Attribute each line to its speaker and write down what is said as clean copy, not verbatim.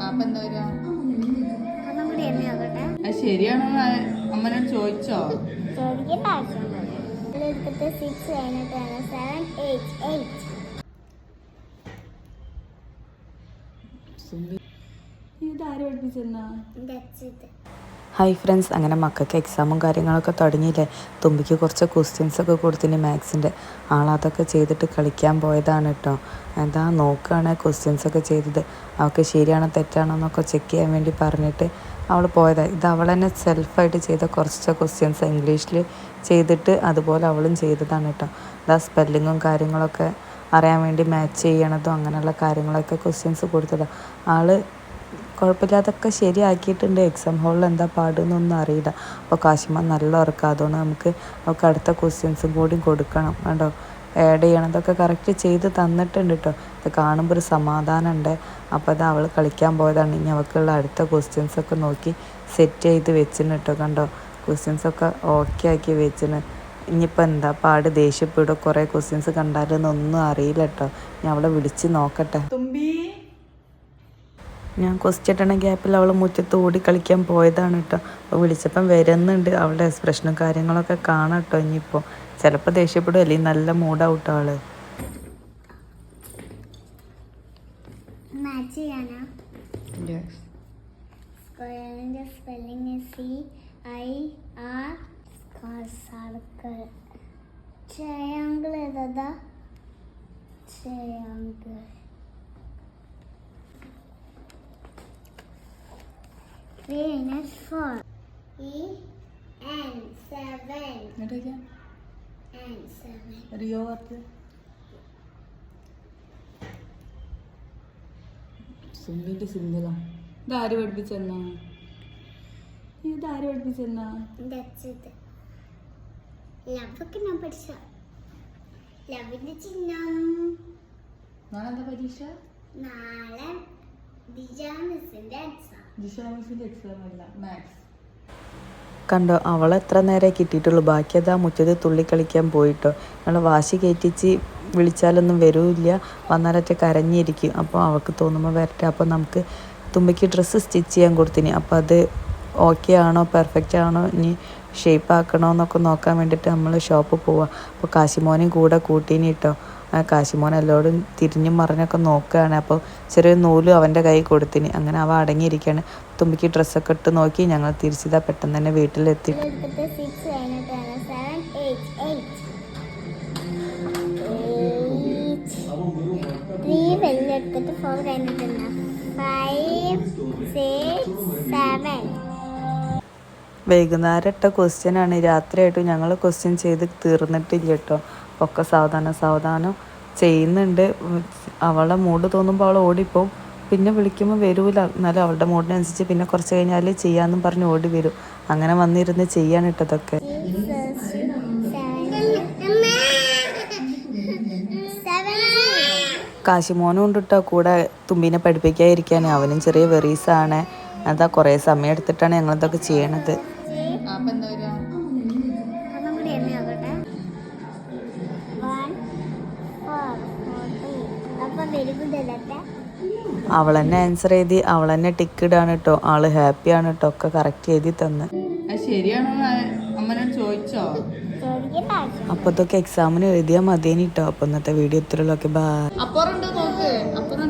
Speaker 1: അപ്പൊ എന്താ വരിക? അത് ശരിയാണോ അമ്മനോട് ചോദിച്ചോ?
Speaker 2: ചോദിക്കേണ്ട ആവശ്യമുണ്ടോ? 6 കഴിഞ്ഞിട്ടാണ് 7
Speaker 1: ഇതാര് പഠിപ്പിച്ചെന്നാ?
Speaker 2: 8.
Speaker 3: ഹായ് ഫ്രണ്ട്സ്, അങ്ങനെ മക്കൾക്ക് എക്സാമും കാര്യങ്ങളൊക്കെ തുടങ്ങിയില്ലേ. തുമ്പിക്ക് കുറച്ച് ക്വസ്റ്റ്യൻസൊക്കെ കൊടുത്തിന് മാത്സിൻ്റെ. ആളതൊക്കെ ചെയ്തിട്ട് കളിക്കാൻ പോയതാണ് കേട്ടോ. എന്താ നോക്കുകയാണ് ക്വസ്റ്റ്യൻസൊക്കെ ചെയ്തത്. അവൾക്ക് ശരിയാണോ തെറ്റാണോ എന്നൊക്കെ ചെക്ക് ചെയ്യാൻ വേണ്ടി പറഞ്ഞിട്ട് അവൾ പോയതാണ്. ഇത് അവൾ തന്നെ സെൽഫായിട്ട് ചെയ്ത കുറച്ച് ക്വസ്റ്റ്യൻസ് ഇംഗ്ലീഷിൽ ചെയ്തിട്ട് അതുപോലെ അവളും ചെയ്തതാണ് കേട്ടോ. ഇതാ സ്പെല്ലിങ്ങും കാര്യങ്ങളൊക്കെ അറിയാൻ വേണ്ടി മാച്ച് ചെയ്യണതും അങ്ങനെയുള്ള കാര്യങ്ങളൊക്കെ ക്വസ്റ്റ്യൻസ് കൊടുത്തതാണ്. ആൾ കുഴപ്പമില്ലാതൊക്കെ ശരിയാക്കിയിട്ടുണ്ട്. എക്സാം ഹാളിൽ എന്താ പാടുന്നൊന്നും അറിയില്ല. അപ്പോൾ കാശിമ നല്ല ഉറക്കം. അതുകൊണ്ട് നമുക്ക് അടുത്ത ക്വസ്റ്റ്യൻസും കൂടി കൊടുക്കണം കേട്ടോ. ആഡ് ചെയ്യണതൊക്കെ കറക്റ്റ് ചെയ്ത് തന്നിട്ടുണ്ട് കേട്ടോ. ഇത് കാണുമ്പോൾ ഒരു സമാധാനം ഉണ്ട്. അപ്പോൾ അത് അവൾ കളിക്കാൻ പോയതാണ്. ഇനി അവൾക്കുള്ള അടുത്ത ക്വസ്റ്റ്യൻസൊക്കെ നോക്കി സെറ്റ് ചെയ്ത് വെച്ചിന് കേട്ടോ. കണ്ടോ, ക്വസ്റ്റ്യൻസൊക്കെ ഓക്കെ ആക്കി വെച്ചിന്. ഇനിയിപ്പോൾ എന്താ പാട്, ദേഷ്യപ്പെടുക കുറേ ക്വസ്റ്റ്യൻസ് കണ്ടാലൊന്നും അറിയില്ല കേട്ടോ. ഞാൻ അവളെ വിളിച്ച് നോക്കട്ടെ. ഞാൻ ക്വസ്റ്റ്യൻ ഇട്ടണ ഗ്യാപ്പിൽ അവൾ മുറ്റത്ത് ഓടി കളിക്കാൻ പോയതാണ് കേട്ടോ. അപ്പോൾ വിളിച്ചപ്പം വരുന്നുണ്ട്. അവളുടെ എക്സ്പ്രഷനും കാര്യങ്ങളൊക്കെ കാണാം കേട്ടോ. ഇനിയിപ്പോൾ ചിലപ്പോൾ ദേഷ്യപ്പെടും, അല്ലെങ്കിൽ നല്ല മൂഡാവട്ടോ ആള്.
Speaker 2: Spelling CIR. ട്രയാങ്കിൾ ഏതാ? ട്രയാങ്കിൾ. Minus 4. And 7. And 7.
Speaker 1: സുന്ദരിന്റെ സുന്ദര. ഇതാര് പഠിപ്പിച്ചെന്നാ? ഇതാര് പഠിപ്പിച്ചെന്നാ?
Speaker 2: ലവൊക്കെ ഞാൻ പഠിച്ച. ലവിന്റെ ചിഹ്നം.
Speaker 1: നാളെ എന്താ പരീക്ഷ?
Speaker 2: നാളെ ദിജാമിസിന്റെ എക്സാം.
Speaker 1: എക്സാം അല്ല, മാത്സ്.
Speaker 3: കണ്ടോ, അവളെ എത്ര നേരെ കിട്ടിയിട്ടുള്ളൂ. ബാക്കി അതാ മുറ്റത്ത് തുള്ളിക്കളിക്കാൻ പോയിട്ടോ. ഞങ്ങൾ വാശി കയറ്റിച്ച് വിളിച്ചാലൊന്നും വരില്ല, വന്നാലൊറ്റ കരഞ്ഞിരിക്കും. അപ്പോൾ അവൾക്ക് തോന്നുമ്പോൾ വരട്ടെ. അപ്പോൾ നമുക്ക് തുമ്പിക്ക് ഡ്രസ്സ് സ്റ്റിച്ച് ചെയ്യാൻ കൊടുത്തിന്. അപ്പോൾ അത് ഓക്കെ ആണോ, പെർഫെക്റ്റ് ആണോ, ഇനി ഷേപ്പ് ആക്കണോ എന്നൊക്കെ നോക്കാൻ വേണ്ടിയിട്ട് നമ്മൾ ഷോപ്പിൽ പോവുക. അപ്പോൾ കാശിമോനെയും കൂടെ കൂട്ടീനി കേട്ടോ. കാശിമോൻ എല്ലാവരും തിരിഞ്ഞും മറിഞ്ഞൊക്കെ നോക്കുകയാണ്. അപ്പോൾ ചെറിയൊരു നൂലും അവൻ്റെ കൈ കൊടുത്തിന്. അങ്ങനെ അവ അടങ്ങിയിരിക്കുകയാണ്. തുമ്പിക്ക് ഡ്രസ്സൊക്കെ ഇട്ട് നോക്കി ഞങ്ങൾ തിരിച്ചിതാ പെട്ടെന്ന് തന്നെ വീട്ടിലെത്തി.
Speaker 2: 6 കഴിഞ്ഞിട്ടാണ് 7 3 വെല്ലെടുത്തിട്ട് 4 കഴിഞ്ഞിട്ടുണ്ട് 5 6 7.
Speaker 3: വൈകുന്നേരം ഇട്ട ക്വസ്റ്റ്യൻ ആണ്. രാത്രിയായിട്ടും ഞങ്ങൾ ക്വസ്റ്റ്യൻ ചെയ്ത് തീർന്നിട്ടില്ല കേട്ടോ. ഒക്കെ സാവധാനം ചെയ്യുന്നുണ്ട്. അവളെ മൂഡ് തോന്നുമ്പോൾ അവൾ ഓടിപ്പോവും. പിന്നെ വിളിക്കുമ്പോൾ വരൂല. എന്നാലും അവളുടെ മൂഡിനനുസരിച്ച് പിന്നെ കുറച്ച് കഴിഞ്ഞാൽ ചെയ്യാമെന്നും പറഞ്ഞ് ഓടി വരും. അങ്ങനെ വന്നിരുന്ന് ചെയ്യാണ് ഇട്ടതൊക്കെ. കാശിമോനും ഉണ്ട് കേട്ടോ കൂടെ തുമ്പീനെ പഠിപ്പിക്കാതിരിക്കാൻ. അവനും ചെറിയ വെറീസാണ്. അതാ കുറേ സമയം എടുത്തിട്ടാണ് ഞങ്ങളിതൊക്കെ ചെയ്യണത്. അവൾ തന്നെ ആൻസർ എഴുതി, അവൾ തന്നെ ടിക്ക് ഇടാണ് കേട്ടോ. ആള് ഹാപ്പിയാണ് കേട്ടോ. ഒക്കെ കറക്റ്റ് എഴുതി തന്ന്.
Speaker 1: ശരിയാണോ അമ്മനോട് ചോദിച്ചോ?
Speaker 3: അപ്പൊ ഇതൊക്കെ എക്സാമിന് എഴുതിയാൽ മതിയേനി കേട്ടോ. അപ്പൊ ഇന്നത്തെ വീഡിയോ ഇത്രയുള്ളൂ. Okay, bye.
Speaker 1: അപ്പുറം നോക്ക്. അപ്പുറം